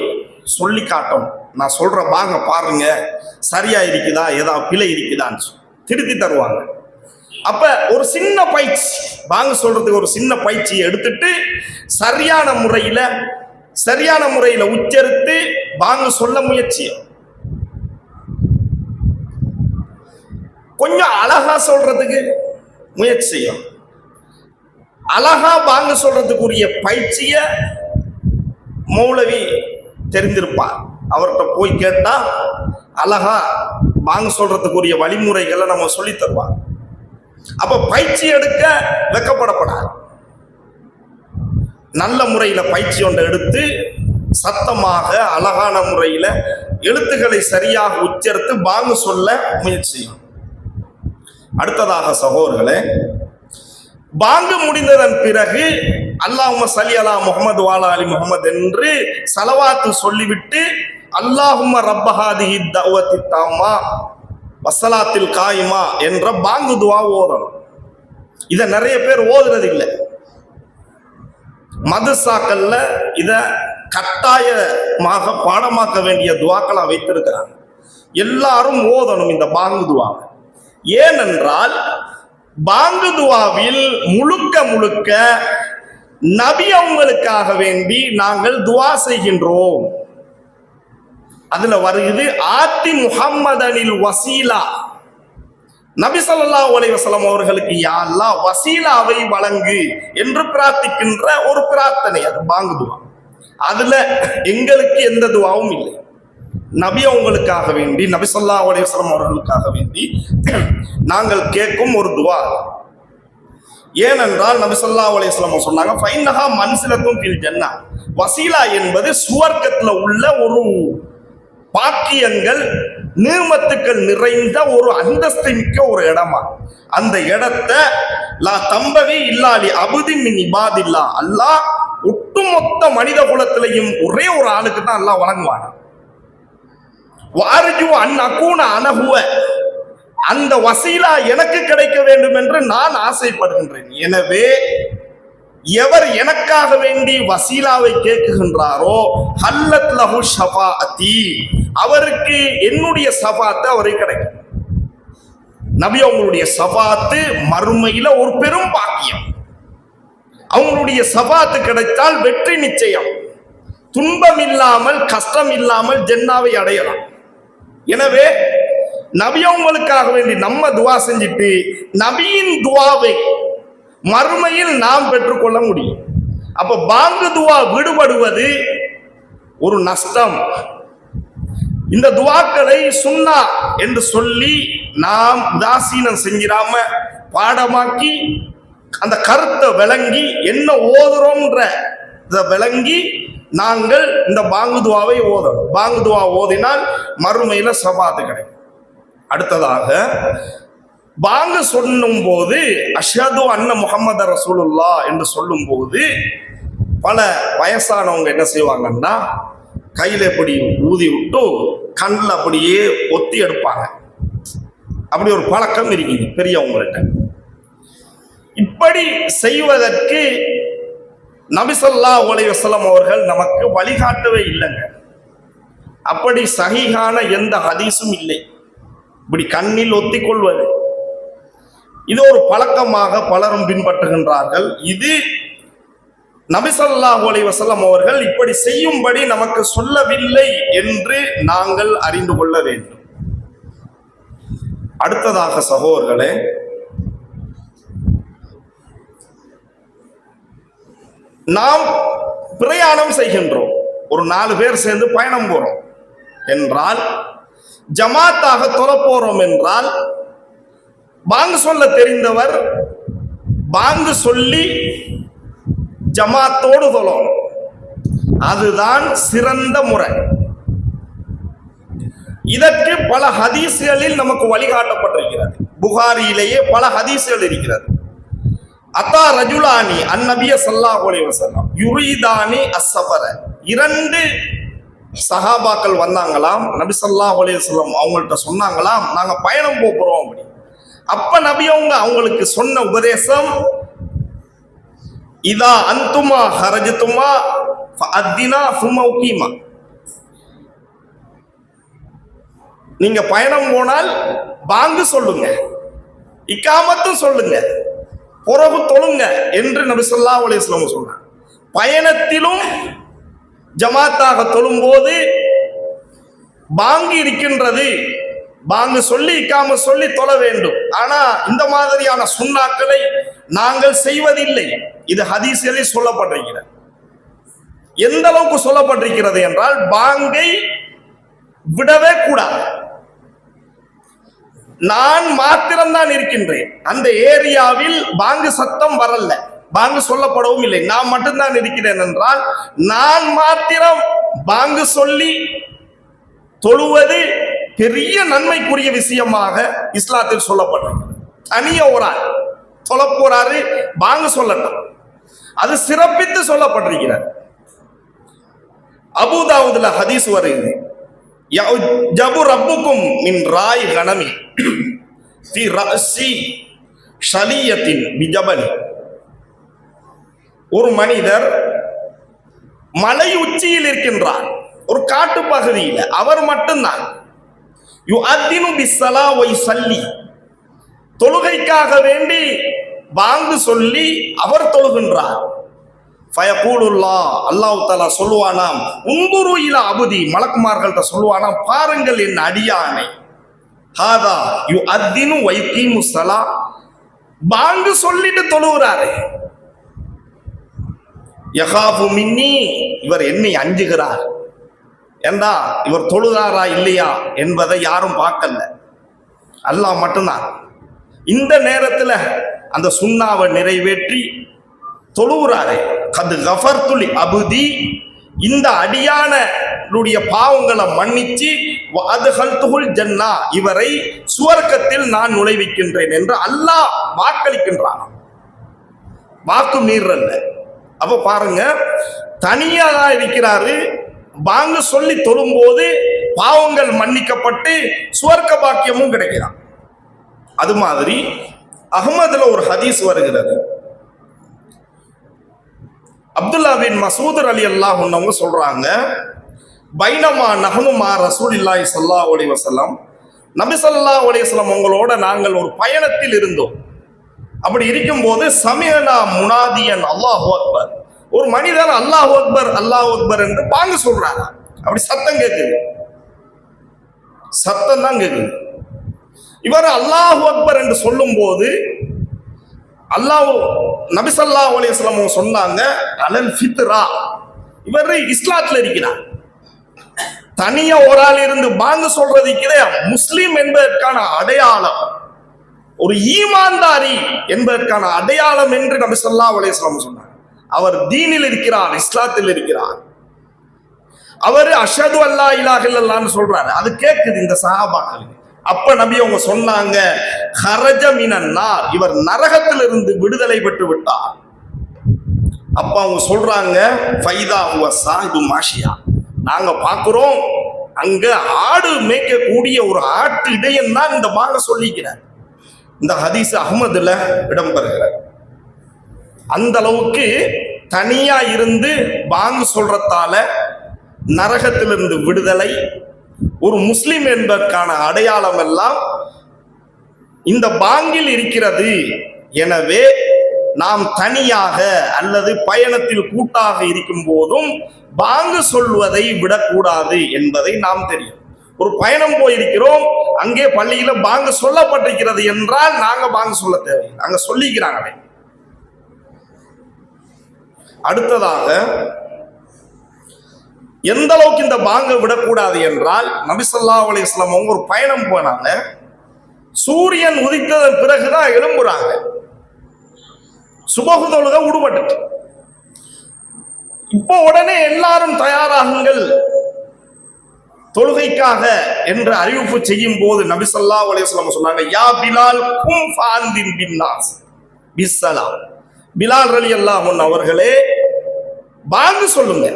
சொல்லி காட்டணும். நான் சொல்ற பாங்க பாருங்க, சரியா இருக்குதா, ஏதாவது பிழை இருக்குதான்னு திருத்தி தருவாங்க. அப்ப ஒரு சின்ன பயிற்சி, பாங்க சொல்றதுக்கு ஒரு சின்ன பயிற்சியை எடுத்துட்டு சரியான முறையில உச்சரித்து பாங்கு சொல்ல முயற்சியும். கொஞ்சம் அழகா சொல்றதுக்கு முயற்சி செய்யும். அழகா பாங்கு சொல்றதுக்குரிய பயிற்சிய மௌலவி தெரிந்திருப்பார், அவர்கிட்ட போய் கேட்டா அழகா பாங்கு சொல்றதுக்குரிய வழிமுறைகளை நம்ம சொல்லி தருவார். அப்ப பயிற்சி எடுக்க வெக்கப்படப்படாது. நல்ல முறையில பயிற்சி ஒன்றை எடுத்து சத்தமாக அழகான முறையில எழுத்துக்களை சரியாக உச்சரித்து பாங்கு சொல்ல முயற்சி செய்யும். அடுத்ததாக சகோதரர்களே, பாங்கு முடிந்ததன் பிறகு அல்லாஹும்ம ஸல்லி அலா முஹம்மது வ அலா அலி முஹம்மது என்று ஸலவாத்து சொல்லிவிட்டு அல்லாஹும்ம ரப்ப ஹாதிஹி தஅவத்தி தாம்மா வஸ்ஸலாத்தில் காயிமா என்ற பாங்கு துஆ ஓதணும். இதை நிறைய பேர் ஓதுறது இல்லை. மதரசாக்கள்ல இத கட்டாயமாக பாடமாக்க வேண்டிய துவாக்களா வைத்திருக்கிறாங்க. எல்லாரும் ஓதணும் இந்த பாங்கு துவா. ஏனென்றால் பாங்கு துவாவில் முழுக்க முழுக்க நபி அவங்களுக்காக வேண்டி நாங்கள் துவா செய்கின்றோம். அதுல வருகிறது ஆத்தி முஹம்மதனில் வசீலா, நபி ஸல்லல்லாஹு அலைஹி வஸல்லம் அவர்களுக்கு யா அல்லாஹ் வசீலாவை வழங்கு என்று பிரார்த்திக்கின்ற ஒரு பிரார்த்தனை, அது பாங்கு துவா. அதுல எங்களுக்கு எந்த துவாவும் இல்லை. நபி அவங்களுக்காக வேண்டி, நபி ஸல்லல்லாஹு அலைஹி வஸல்லம் அவர்களுக்காக வேண்டி நாங்கள் கேட்கும் ஒரு துவா. ஏனென்றால் நபி ஸல்லல்லாஹு அலைஹி வஸல்லம் சொன்னாங்க, ஃபைன்னஹா மன்சிலத்துன் ஃபில் ஜன்னah, வசீலா என்பது சுவர்க்கத்துல உள்ள ஒரு பாக்கியங்கள் நீமத்துக்கள் நிறைந்த ஒரு அந்தஸ்து மிக்க ஒரு இடமா. அந்த இடத்தை லா தம்பவி இல்லாலி அபுதி மின் இபாதில்லா, அல்லாஹ் ஒட்டுமொத்த மனித குலத்திலையும் ஒரே ஒரு ஆளுக்கு தான் அல்லாஹ் வழங்குவான். வார்ஜு அன் அகூன அனஹுவ, அந்த வசீலா எனக்கு கிடைக்க வேண்டும் என்று நான் ஆசைப்படுகின்றேன். எனவே எவர் எனக்காக வேண்டி வசீலாவை கேட்குகின்றாரோ ஹல்லத் லஹு ஷஃபாஅத்தி, அவருக்கு என்னுடைய ஷஃபாஅத் அவருக்கு கிடைக்கும். நபி அவங்களுடைய ஷஃபாஅத் மறுமையில ஒரு பெரும் பாக்கியம். அவங்களுடைய ஷஃபாஅத் கிடைத்தால் வெற்றி நிச்சயம். துன்பம் இல்லாமல் கஷ்டம் இல்லாமல் ஜன்னாவை அடையலாம். எனவே நபி அவங்களுக்காக வேண்டி நம்ம துவா செஞ்சுட்டு நபியின் துவாவை மறுமையில் நாம் பெற்றுக்கொள்ள முடியும். அப்ப பாங்கு துவா விடுபடுவது ஒரு நஷ்டம். இந்த துவாக்களை சுன்னா என்று சொல்லி நாம் உதாசீனம் செஞ்சிடாம பாடமாக்கி அந்த கருத்தை விளங்கி என்ன ஓதுறோம்ன்ற விளங்கி நாங்கள் இந்த பாங்கு துவாவை ஓதணும். பாங்கு துவா ஓதினால் மறுமையில ஷஃபாஅத் கிடைக்கும். அடுத்ததாக பாங்கு சொல்லும் போது அஷ்ஹது அன்ன முஹம்மது ரசூலுல்லாஹ் என்று சொல்லும் போது பல வயசானவங்க என்ன செய்வாங்கன்னா கையில இப்படி ஊதி விட்டு கண்ணில் அப்படியே ஒத்தி எடுப்பாங்க. அப்படி ஒரு பழக்கம் இருக்குது பெரியவங்கள்ட்ட. இப்படி செய்வதற்கு நபி ஸல்லல்லாஹு அலைஹி வஸல்லம் அவர்கள் நமக்கு வழிகாட்டவே இல்லைங்க. அப்படி சஹீஹான எந்த ஹதீஸும் இல்லை. இப்படி கண்ணில் ஒத்திக்கொள்வது இது ஒரு பழக்கமாக பலரும் பின்பற்றுகின்றார்கள். இது நபி ஸல்லல்லாஹு அலைஹி வஸல்லம் அவர்கள் இப்படி செய்யும்படி நமக்கு சொல்லவில்லை என்று நாங்கள் அறிந்து கொள்ள வேண்டும். அடுத்ததாக சகோதரர்களே, நாம் பிரயாணம் செய்கின்றோம். ஒரு 4 பேர் சேர்ந்து பயணம் போறோம் என்றால், ஜமாத்தாக தொழப் போறோம் என்றால், பாங்கு சொல்ல தெரிந்தவர் பாங்கு சொல்லி ஜமாத்தோடு தொழணும். அதுதான் சிறந்த முறை. இதற்கு பல ஹதீஸ்களில் நமக்கு வழிகாட்டப்பட்டிருக்கிறது. புகாரியிலேயே பல ஹதீஸ்கள் இருக்கிறது. அத்தா ரஜுலானி அந்நபிய ஸல்லல்லாஹு அலைஹி வஸல்லம் யுரீதானி அஸ்ஸஃபர, 2 சஹாபாக்கள் வந்தாங்களாம். நபி ஸல்லல்லாஹு அலைஹி வஸல்லம் அவங்கள்ட்ட சொன்னாங்களாம், நாங்க பயணம் போறோம் அப்படி. அப்ப நபி அவங்களுக்கு சொன்ன உபதேசம், இதா அந்துமா ஹரஜத்துமா ஃபஅத்தினா சும்ம உகீமா, நீங்க பயணம் போனால் பாங்கு சொல்லுங்க, இக்காமத்தும் சொல்லுங்க, பிறகு தொழுங்க என்று நபி ஸல்லல்லாஹு அலைஹி வஸல்லம் சொன்னார். பயணத்திலும் ஜமாத்தாக தொழும்போது பாங்கு இருக்கின்றது, பாங்கு சொல்லி இக்காம சொல்லி தொழ வேண்டும். ஆனா இந்த மாதிரியான சுன்னாக்களை நாங்கள் செய்வதில்லை. இது ஹதீஸ்களில் சொல்லப்பட்டிருக்கிறது. எந்த அளவுக்கு சொல்லப்பட்டிருக்கிறது என்றால், பாங்கை விடவே கூடாது. நான் மாத்திரம்தான் இருக்கின்றேன், அந்த ஏரியாவில் பாங்கு சத்தம் வரல, பாங்கு சொல்லப்படவும் இல்லை, நான் மட்டும்தான் இருக்கிறேன் என்றால், நான் மாத்திரம் பாங்கு சொல்லி தொழுவது பெரிய நன்மைக்குரிய விஷயமாக இஸ்லாத்தில் சொல்லப்பட்டிருக்கிறது. தனிய ஒரு ஆள் சொல்ல போறாரு, பாங்கு சொல்லட்டும், அது சிறப்பித்து சொல்லப்பட்டிருக்கிறது. அபூதாவுதுல ஹதீஸ் வருகிறது, யஜபு ரப்புக்கும் மின் ராய் கனமி ஃபி ரஅஸி ஷலியத்தின் பிஜபல். ஒரு மனிதர் மலை உச்சியில் இருக்கின்றார், ஒரு காட்டு பகுதியில், அவர் மட்டும்தான். யுஅத்தினு பிஸ்ஸலா வ யுஸல்லி, தொழுகைக்காக வேண்டி பாங்கு சொல்லி அவர் தொழுகின்றார். ஃபயகூலுல்லா, அல்லாஹ் தஆலா சொல்லுவானாம், உன்துரு இலா அபுதி, மலக்குமார்கள்ட்ட சொல்லுவானாம், பாருங்கள் என் அடியானை, ஹாதா யுஅத்தினு வ யுகீமு ஸலா, பாங்கு சொல்லிட்டு தொழுகிறாரு. யகாஃபு மின்னி, இவர் என்னை அஞ்சுகிறார். ஏண்டா இவர் தொழுகிறாரா இல்லையா என்பதை யாரும் பார்க்கல, அல்லாஹ் மட்டும்தான். இந்த நேரத்தில் அந்த சுன்னாவை நிறைவேற்றி தொழுகிறாரே, கது கஃபர்துல் அபுதி, இந்த அடியானுடைய பாவங்களை மன்னிச்சு வஅத்கல்துல் ஜன்னா, இவரை சுவர்க்கத்தில் நான் நுழைவிக்கின்றேன் என்று அல்லாஹ் வாக்களிக்கின்றான். வாக்கு மீறல்ல. அப்ப பாருங்க, தனியா தான் இருக்கிறாரு, பாங்கு சொல்லி தொழும்போது பாவங்கள் மன்னிக்கப்பட்டு சுவர்க்க பாக்கியமும் கிடைக்கிறான். அது மாதிரி அஹ்மதுல ஒரு ஹதீஸ் வருகிறது. அப்துல்லா பின் மசூத் ரலியல்லாஹு அன்ஹு சொல்றாங்க, பைனமா நஹ்னுமா ரசூலில்லாஹி ஸல்லல்லாஹு அலைஹி வஸல்லம், நபி ஸல்லல்லாஹு அலைஹி வஸல்லம் உங்களோட நாங்கள் ஒரு பயணத்தில் இருந்தோம். அப்படி இருக்கும்போது சமிஅனா முனாதியன் அல்லாஹு அக்பர், ஒரு மனிதன் அல்லாஹு அக்பர் அல்லாஹு அக்பர் என்று பாங்கு சொல்றாங்க. அப்படி சத்தம் கேட்குது, சத்தம் தான் கேட்குது. இவர் அல்லாஹு அக்பர் என்று சொல்லும் போது அல்லாஹ் நபி ஸல்லல்லாஹு அலைஹி வஸல்லம் சொன்னாங்க, அலல் ஃபித்ரா, இவர் இஸ்லாத்துல இருக்கிறார். தனியா ஒரு ஆள் இருந்து பாங்கு சொல்றதுக்கு முஸ்லிம் என்பதற்கான அடையாளம், ஒரு ஈமான்தாரி என்பதற்கான அடையாளம் என்று நபி ஸல்லல்லாஹு அலைஹி வஸல்லம் சொன்னார். அவர் தீனில் இருக்கிறார், இஸ்லாத்தில் இருக்கிறார். அவர் அஷ்ஹது அல்லா இலாஹ இல்லல்லாஹ்னு சொல்றாரு. அது கேட்குது இந்த சஹாபாக்களுக்கு. அப்ப நபி அவங்க சொன்னாங்க, ஹரஜ மினன் நார், இவர் நரகத்திலிருந்து விடுதலை பெற்று விட்டார். அப்ப அவங்க சொல்றாங்க, ஃபைதா ஹுவ சாஹிபு மாஷியா, நாங்க பார்க்கிறோம் அங்க ஆடு மேய்க்கக்கூடிய ஒரு ஆட்டு இடையன் தான் இந்த பாங்க சொல்லிக்கிறார். இந்த ஹதீஸ் அஹ்மதுல இடம்பெறுகிறார். அந்த அளவுக்கு தனியா இருந்து பாங்கு சொல்றதால நரகத்திலிருந்து விடுதலை, ஒரு முஸ்லிம் என்பதற்கான அடையாளம் எல்லாம் இந்த பாங்கில் இருக்கிறது. எனவே நாம் தனியாக அல்லது பயணத்தில் கூட்டாக இருக்கும் போதும் பாங்கு சொல்வதை விடக்கூடாது என்பதை நாம் தெரியும். ஒரு பயணம் போயிருக்கிறோம், அங்கே பள்ளியில பாங்கு சொல்லப்பட்டிருக்கிறது என்றால் நாங்க பாங்கு சொல்ல தேவையில்லை, அங்க சொல்லிக்கிறாங்களே. அடுத்ததாக எந்த அளவுக்கு இந்த பாங்கை விடக்கூடாது என்றால், நபி ஸல்லல்லாஹு அலைஹி வஸல்லம் அவங்க ஒரு பயணம் போனாங்க, சூரியன் உதித்ததன் பிறகுதான் எழும்புறாங்க. சுபஹ் தொழுகை விடுபட்டு இப்போ உடனே எல்லாரும் தயாராகுங்கள் தொழுகைக்காக என்று அறிவிப்பு செய்யும் போது நபி ஸல்லல்லாஹு அலைஹி வஸல்லம் சொன்னாங்க, யா பிலால் கும் ஃபாந்தின் பின்னாஸ் பிஸ்ஸலாம், பிலால் ரலியல்லாஹு அன்ஹு அவர்களே பாங்கு சொல்லுங்க,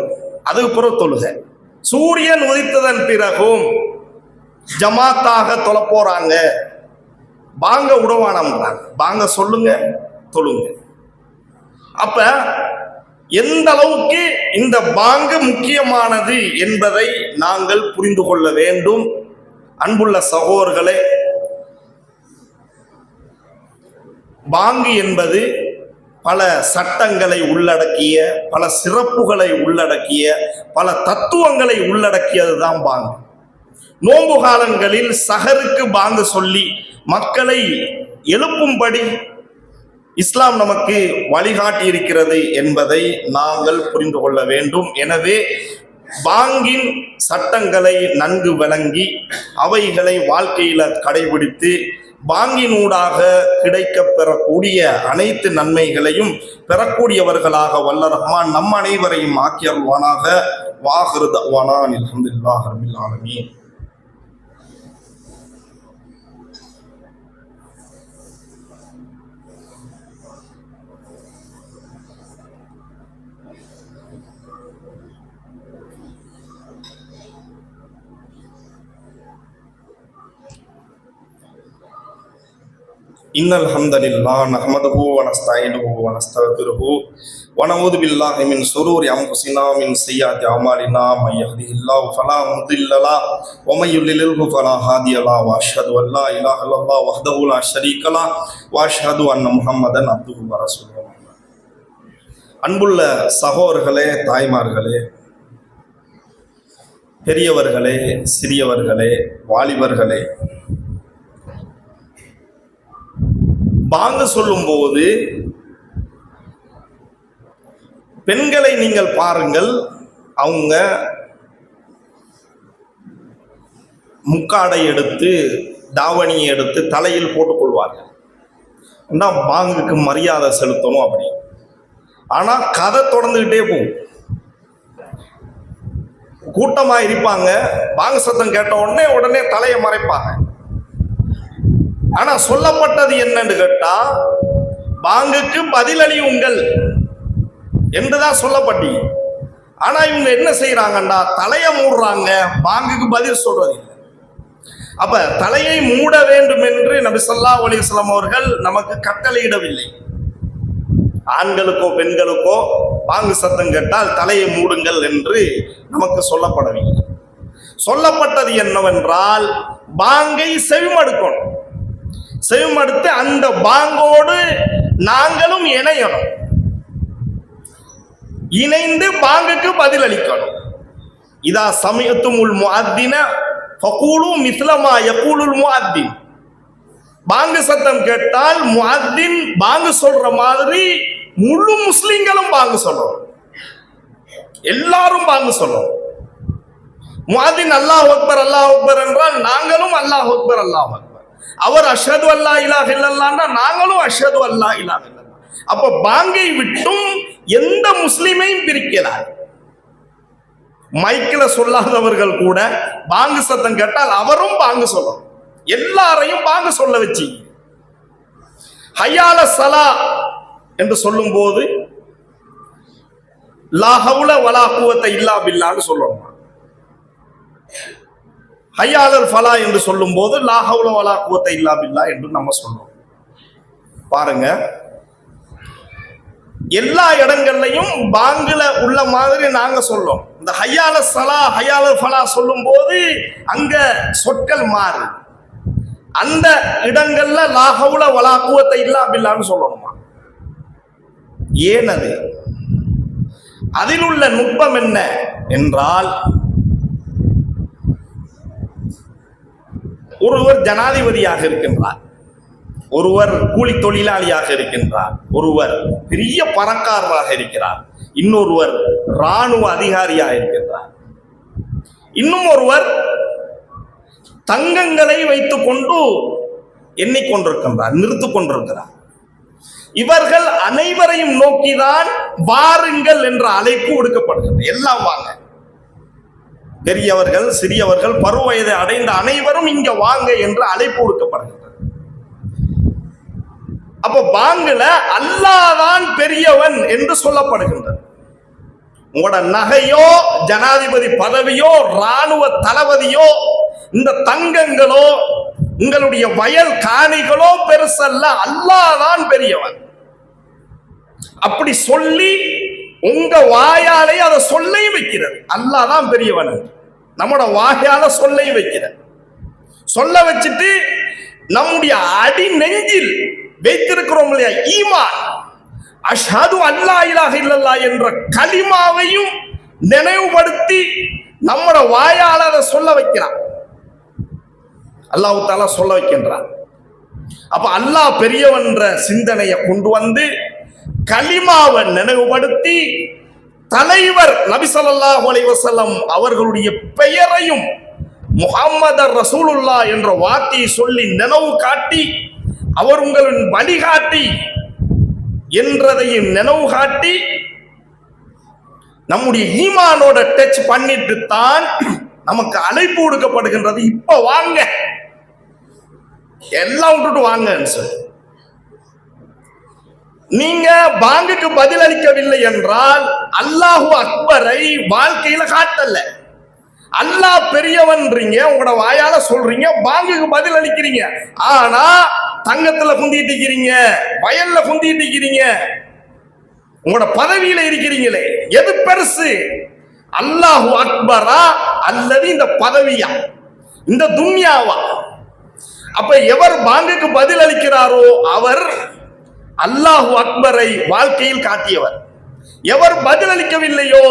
அதுக்கு பிறகு தொழுக. சூரியன் உதித்ததன் பிறகும் ஜமாத்தாக தொழ போறாங்க, பாங்க உடவானம்ன்றாங்க, பாங்க சொல்லுங்க தொழுங்க. அப்ப எந்த அளவுக்கு இந்த பாங்கு முக்கியமானது என்பதை நாங்கள் புரிந்து கொள்ள வேண்டும். அன்புள்ள சகோதரர்களே, பாங்கு என்பது பல சட்டங்களை உள்ளடக்கிய, பல சிறப்புகளை உள்ளடக்கிய, பல தத்துவங்களை உள்ளடக்கியது தான் பாங்கு. நோன்பு காலங்களில் சஹருக்கு பாங்கு சொல்லி மக்களை எழுப்பும்படி இஸ்லாம் நமக்கு வழிகாட்டி இருக்கிறது என்பதை நாங்கள் புரிந்து கொள்ள வேண்டும். எனவே பாங்கின் சட்டங்களை நன்கு விளங்கி அவைகளை வாழ்க்கையில கடைபிடித்து பாங்கினூடாக கிடைக்க பெறக்கூடிய அனைத்து நன்மைகளையும் பெறக்கூடியவர்களாக வல்ல ரஹ்மான் நம் அனைவரையும் ஆக்கி அருள்வானாக. வாஹிரு தஅவானா அல்ஹம்துலில்லாஹி ரப்பில் ஆலமீன். இன்னல் ஹம்தலில்லாஹ் நஹ்மதுஹு வ நஸ்தஈனுஹு வ நஸ்தக்ஃபிருஹு ونعوذ بالله من شرور أنفسنا ومن سيئات أعمالنا من يهده الله فلا مضل له ومن يضلل فلا هادي له وأشهد أن لا إله إلا الله وحده لا شريك له وأشهد أن محمدا عبده ورسوله. அன்புள்ள சகோதரர்களே, தாய்மார்களே, பெரியவர்களே, சிறியவர்களே, வாலிபர்களே, பாங்கு சொல்லும்போது பெண்களை நீங்கள் பாருங்கள், அவங்க முக்காடை எடுத்து தாவணியை எடுத்து தலையில் போட்டுக்கொள்வார்கள். பாங்குக்கு மரியாதை செலுத்தணும் அப்படி. ஆனால் கதை தொடர்ந்துக்கிட்டே போகும். கூட்டமாக இருப்பாங்க, பாங்கு சத்தம் கேட்ட உடனே தலையை மறைப்பாங்க. ஆனால் சொல்லப்பட்டது என்னன்னு கேட்டா, பாங்குக்கு பதிலளியுங்கள் என்றுதான் சொல்லப்பட்டீங்க. ஆனா இவங்க என்ன செய்யறாங்கண்டா, தலையை மூடுறாங்க, பாங்குக்கு பதில் சொல்றது இல்லை. அப்ப தலையை மூட வேண்டும் என்று நபி ஸல்லல்லாஹு அலைஹி வஸல்லம் அவர்கள் நமக்கு கட்டளையிடவில்லை. ஆண்களுக்கோ பெண்களுக்கோ பாங்கு சத்தம் கேட்டால் தலையை மூடுங்கள் என்று நமக்கு சொல்லப்படவில்லை. சொல்லப்பட்டது என்னவென்றால், பாங்கை செவிமடுக்கணும். செவிமடுத்து அந்த பாங்கோடு நாங்களும் இணையணும். இணைந்து பாங்குக்கு பதில் அளிக்கணும். இதா சமயத்துமுல் முஅத்தின ஃபகூலு மிஸ்லமா யகூலுல் முஅத்தின். பாங்கு சத்தம் கேட்டால் முஅத்தின் பாங்கு சொல்ற மாதிரி முழு முஸ்லிம்களும் பாங்கு சொல்லணும். எல்லாரும் பாங்கு சொல்லணும். முஅத்தின் அல்லாஹ் அக்பர் அல்லாஹ் அக்பர் என்றால் நாங்களும் அல்லாஹ் அக்பர் அல்லாஹ் அக்பர். அவர் அஷ்ஹது அல்லா இலாஹ இல்லல்லாஹ்னா நாங்களும் அஷ்ஹது அல்லா இலாஹ இல்லல்லாஹ். அப்ப பாங்கை விட்டும் எந்த முஸ்லிமையும் பிரிக்கிறார். மைக்கில் சொல்லாதவர்கள் கூட பாங்கு சத்தம் கேட்டால் அவரும் பாங்கு சொல்லணும். எல்லாரையும் பாங்கு சொல்ல வச்சு ஹய்யால ஸலா என்று சொல்லும் போது லா ஹவுல வலா குவத்த இல்லா பில்லாஹ்னு சொல்லணும். ஹய்யாலல் ஃபலா என்று சொல்லும் போது லா ஹவுல வலா குவத்த இல்லா பில்லாஹ் என்று நம்ம சொல்றோம். பாருங்க, எல்லா இடங்கள்லையும் பாங்குல உள்ள மாதிரி நாங்க சொல்றோம். இந்த ஹய்யால ஸலா ஹய்யால ஃபலா சொல்லும் போது அங்க சொற்கள் மாறு. அந்த இடங்கள்ல லா ஹவுல வலா குவத்த இல்லா பில்லாஹ்னு சொல்லணுமா? ஏன் அது? அதில் உள்ள நுட்பம் என்ன என்றால், ஒருவர் ஜனாதிபதியாக இருக்கின்றார், ஒருவர் கூலி தொழிலாளியாக இருக்கின்றார், ஒருவர் பெரிய பணக்காரராக இருக்கிறார், இன்னொருவர் இராணுவ அதிகாரியாக இருக்கின்றார், இன்னும் ஒருவர் தங்கங்களை வைத்துக் கொண்டு எண்ணிக்கொண்டிருக்கின்றார், நிறுத்திக் கொண்டிருக்கிறார். இவர்கள் அனைவரையும் நோக்கிதான் வாருங்கள் என்ற அழைப்பு விடுக்கப்படுகிறது. எல்லாம் வாங்க, பெரியவர்கள் சிறியவர்கள் பருவ வயதை அடைந்த அனைவரும் இங்க வாங்க என்று அழைப்பு விடுக்கப்படுகிறது. அப்ப பாங்குல அல்லாஹ் தான் பெரியவன் என்று சொல்லப்படுகின்றது. உங்களோட நகையோ, ஜனாதிபதி பதவியோ, இராணுவ தளபதியோ, இந்த தங்கங்களோ, உங்களுடைய வயல் காணிகளோ பெருசல்ல, அல்லாஹ் தான் பெரியவன். அப்படி சொல்லி உங்க வாயாலே அதை சொல்லை வைக்கிறது. அல்லாஹ் தான் பெரியவன் நம்மோட வாயால சொல்லை வைக்கிறது. சொல்ல வச்சுட்டு நம்முடைய அடி நெஞ்சில் வைத்திருக்கிறோம் இல்லையா ஈமான், அஷ்ஹது அல்லா இலாஹ இல்லல்லாஹ் என்ற கலிமாவையும் நினைவுபடுத்தி நம்மோட வாயால அதை சொல்ல வைக்கிறான். அல்லாஹ் தஆலா சொல்ல வைக்கின்றான். அப்ப அல்லாஹ் பெரியவன் என்ற சிந்தனையை கொண்டு வந்து கலிமாவை நினைவுபடுத்தி தலைவர் நபி ஸல்லல்லாஹு அலைஹி வஸல்லம் அவர்களுடைய பெயரையும் முஹம்மது ரசூலுல்லாஹ் என்ற வார்த்தையை சொல்லி நினைவு காட்டி, அவர் உங்களின் வழிகாட்டி என்றதையும் நினைவு காட்டி நம்முடைய ஈமானோட டச் பண்ணிட்டு தான் நமக்கு அழைப்பு கொடுக்கப்படுகின்றது. இப்ப வாங்க, எல்லாம் விட்டுட்டு வாங்கன்னு சொல்லி. நீங்க பாங்குக்கு பதில் அளிக்கவில்லை என்றால் அல்லாஹு அக்பரை வாழ்க்கையில காட்டல. அல்லாஹ் பெரியவன்றீங்க, உங்களோட வாயால சொல்றீங்க, பாங்குக்கு பதில் அளிக்கிறீங்க. ஆனா தங்கத்துல குந்திட்டு இருக்கிறீங்க, வயல்ல குந்திட்டு இருக்கிறீங்க, உங்களோட பதவியில இருக்கிறீங்களே, எது பெருசு? அல்லாஹு அக்பரா அல்லது இந்த பதவியா, இந்த துன்யாவா? அப்ப எவர் பாங்குக்கு பதில் அளிக்கிறாரோ அவர் அல்லாஹு அக்பரை வாழ்க்கையில் காட்டியவர். எவர் பதில் அளிக்கவில்லையோ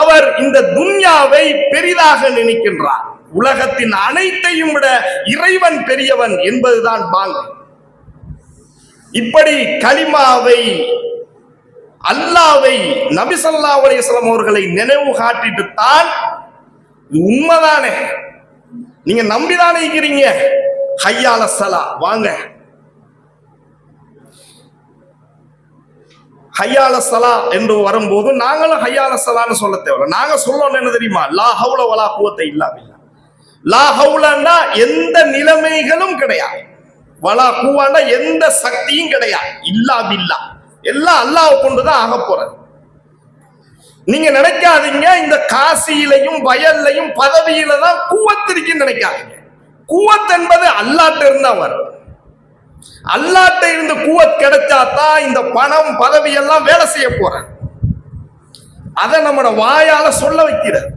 அவர் இந்த துன்யாவை பெரிதாக நினைக்கின்றார். உலகத்தின் அனைத்தையும் விட இறைவன் பெரியவன் என்பதுதான் பாங்கு. இப்படி கலிமாவை, அல்லாவை, நபி ஸல்லல்லாஹு அலைஹி வஸல்லம் அவர்களை நினைவு காட்டிட்டு தான், உண்மைதானே, நீங்க நம்பிதானே இருக்கிறீங்க, ஹய்யால ஸலா வாங்க, ஹய்யால ஸலா என்று வரும்போது நாங்களும் ஹய்யால ஸலான்னு சொல்ல தேவை. நாங்க சொல்லணும் என்ன தெரியுமா? லா ஹவுல வலா குவத்த இல்லா பில்லா. லா ஹவுலன்னா எந்த நிலைமைகளும் கிடையாது, வலா குவான்னா எந்த சக்தியும் கிடையாது, இல்லா பில்லா, எல்லாம் அல்லாஹ்வை கொண்டுதான் ஆக போறது. நீங்க நினைக்காதீங்க இந்த காசியிலையும் வயல்லையும் பதவியில தான் குவத் இருக்குன்னு நினைக்காதீங்க. குவத் என்பது அல்லாஹ்ட்ட இருந்தா வரும். அல்லாஹ்ட்ட இருந்து குவத் கிடைச்சாதான் இந்த பணம் பதவி எல்லாம் வேலை செய்ய போற. அதை நம்மட வாயால சொல்ல வைக்கிறது,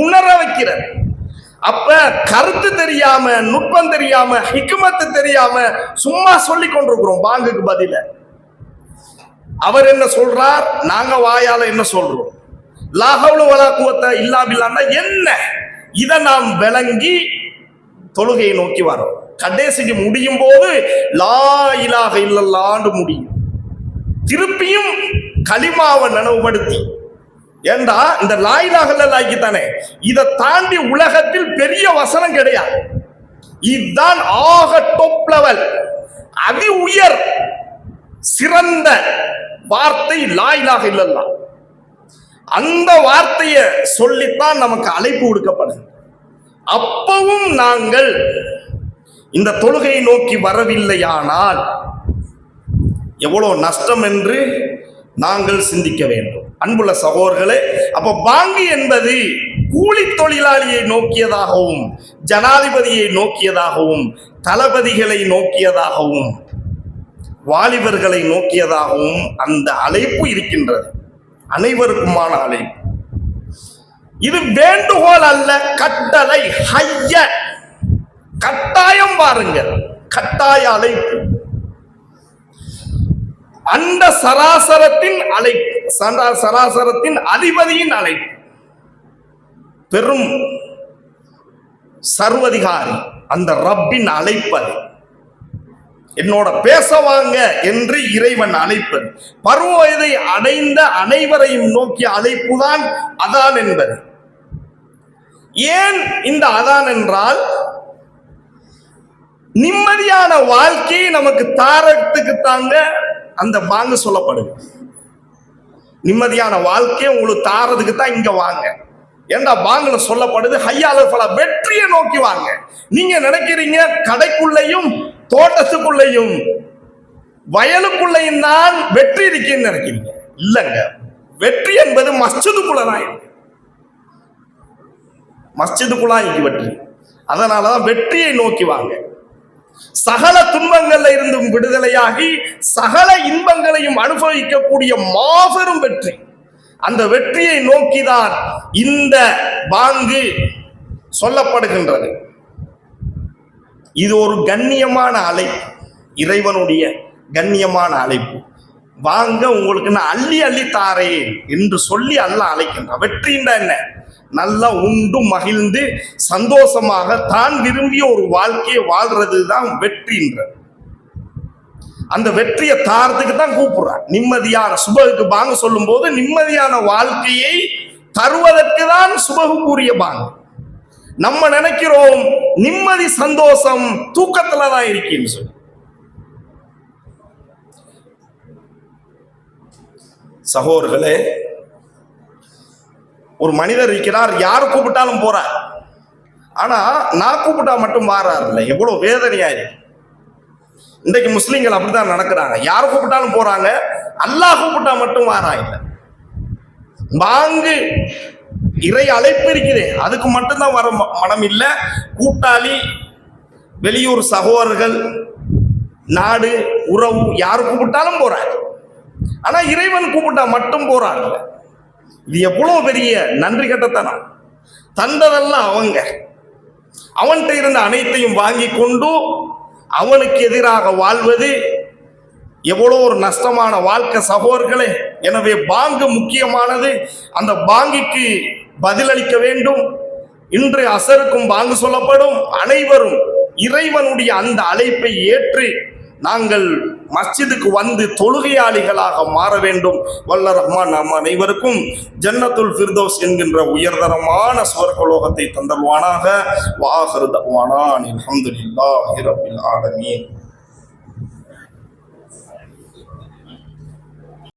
உணர வைக்கிறது. அப்ப கருத்து தெரியாம, நுட்பம் தெரியாம, ஹிக்மத்து தெரியாம சும்மா சொல்லி கொண்டிருக்கிறோம் பாங்குக்கு பதில. அவர் என்ன சொல்றார், நாங்க வாயால என்ன சொல்றோம்? லா ஹவுல வலா குவத்த இல்லா பில்லான்னா என்ன? இதை நாம் விளங்கி தொழுகையை நோக்கி வரோம். கடைசிக்கு முடியும் போது லா இலாஹ இல்லல்லாஹ்னு முடியும். திருப்பியும் கலிமாவை நினைவுபடுத்தி, ஏண்டா இந்த லா இலாஹ இல்லல்லாஹ்க்கு தானே, இதை தாண்டி உலகத்தில் பெரிய வசனம் கிடையாது. இதுதான் ஆக டாப் லெவல், அதி உயர் சிறந்த வார்த்தை லா இலாஹ இல்லல்லாஹ். அந்த வார்த்தையை சொல்லித்தான் நமக்கு அழைப்பு விடுக்கப்படுது. அப்பவும் நாங்கள் இந்த தொழுகையை நோக்கி வரவில்லையானால் எவ்வளவு நஷ்டம் என்று நாங்கள் சிந்திக்க வேண்டும். அன்புள்ள சகோதரர்களே, அப்ப பாங்கி என்பது கூலி தொழிலாளியை நோக்கியதாகவும், ஜனாதிபதியை நோக்கியதாகவும், தளபதிகளை நோக்கியதாகவும், வாலிபர்களை நோக்கியதாகவும் அந்த அழைப்பு இருக்கின்றது. அனைவருக்குமான அழைப்பு இது. வேண்டுகோள் அல்ல, கட்டளை. ஹய்ய, கட்டாயம் பாருங்கள், கட்டாய அழைப்பு. அந்த சராசரத்தின் அழைப்பு, சராசரத்தின் அதிபதியின் அழைப்பு, பெரும் சர்வதிகாரி அந்த ரப்பின் அழைப்பது. என்னோட பேசவாங்க என்று இறைவன் அழைப்பது. பருவ வயதை அடைந்த அனைவரையும் நோக்கிய அழைப்புதான் அதான் என்பது. ஏன் இந்த அதான் என்றால், நிம்மதியான வாழ்க்கையை நமக்கு தாரத்துக்கு தாங்க அந்த பாங்கு சொல்லப்படுது. நிம்மதியான வாழ்க்கையை உங்களுக்கு தாரதுக்கு தான் இங்க வாங்க. ஏண்டா பாங்குல சொல்லப்படுது ஹய்யால ஃபலா, வெற்றியை நோக்கி வாங்க. நீங்க நினைக்கிறீங்க கடைக்குள்ளையும் தோட்டத்துக்குள்ளையும் வயலுக்குள்ளையும் தான் வெற்றி இருக்குன்னு நினைக்கிறீங்க. இல்லங்க, வெற்றி என்பது மஸ்ஜிதுக்குள்ளதான் இருக்கு. மஸ்ஜிதுக்குள்ளா இருக்கு வெற்றி. அதனாலதான் வெற்றியை நோக்கி வாங்க. சகல துன்பங்கள்ல இருந்தும் விடுதலையாகி சகல இன்பங்களையும் அனுபவிக்கக்கூடிய மாபெரும் வெற்றி, அந்த வெற்றியை நோக்கிதான் இந்த பாங்கு சொல்லப்படுகின்றது. இது ஒரு கண்ணியமான அழைப்பு, இறைவனுடைய கண்ணியமான அழைப்பு. வாங்க, உங்களுக்கு நான் அள்ளி அள்ளி தாரேன் என்று சொல்லி அல்லாஹ் அழைக்கின்றான். வெற்றின்னா என்ன? நல்லா உண்டு மகிழ்ந்து சந்தோஷமாக தான் விரும்பிய ஒரு வாழ்க்கையை வாழ்றது தான் வெற்றின்ற. அந்த வெற்றியை தாரத்துக்கு தான் கூப்பிடுறான். நிம்மதியான சுபகுக்கு பாங்க சொல்லும் போது நிம்மதியான வாழ்க்கையை தருவதற்கு தான் சுபகுக்குரிய பாங்க. நம்ம நினைக்கிறோம் நிம்மதி சந்தோஷம் தூக்கத்துல தான் இருக்குன்னு சொல்லி. சகோதரர்களே, ஒரு மனிதர் இருக்கிறார், யாரு கூப்பிட்டாலும் போறார், ஆனா நான் கூப்பிட்டா மட்டும் மாறாரு இல்லை. எவ்வளவு வேதனையா இருக்கு. இன்றைக்கு முஸ்லிம்கள் அப்படித்தான் நடக்கிறாங்க. யாரு கூப்பிட்டாலும் போறாங்க, அல்லாஹ் கூப்பிட்டா மட்டும் மாறா இல்லை. பாங்கு இறை அழைப்பு இருக்குது, அதுக்கு மட்டும்தான் வர மனம் இல்லை. கூட்டாளி, வெளியூர் சகோதரர்கள், நாடு, உறவு, யாரு கூப்பிட்டாலும் போறாங்க. ஆனா இறைவன் கூப்பிட்டா மட்டும் போறாங்க. இது எவ்வளவு பெரிய நன்றி கட்டத்தனம். தந்ததெல்லாம் அவங்க, அவன்கிட்ட இருந்த அனைத்தையும் வாங்கி கொண்டு அவனுக்கு எதிராக வாழ்வது எவ்வளோ ஒரு நஷ்டமான வாழ்க்கை சகோதரர்களே. எனவே பாங்கு முக்கியமானது. அந்த பாங்கிற்கு பதிலளிக்க வேண்டும். இன்று அசருக்கும் பாங்கு சொல்லப்படும். அனைவரும் இறைவனுடைய அந்த அழைப்பை ஏற்று நாங்கள் மஸ்ஜிதுக்கு வந்து தொழுகையாளிகளாக மாற வேண்டும். வல்ல ரஹ்மான் நம் அனைவருக்கும் ஜன்னத்துல் ஃபிர்தௌஸ் என்கின்ற உயர்தரமான சுவர்க்கலோகத்தை தந்தருவானாக. வஆகிரு தஅவானா அல்ஹம்துலில்லாஹி ரப்பில் ஆலமீன்.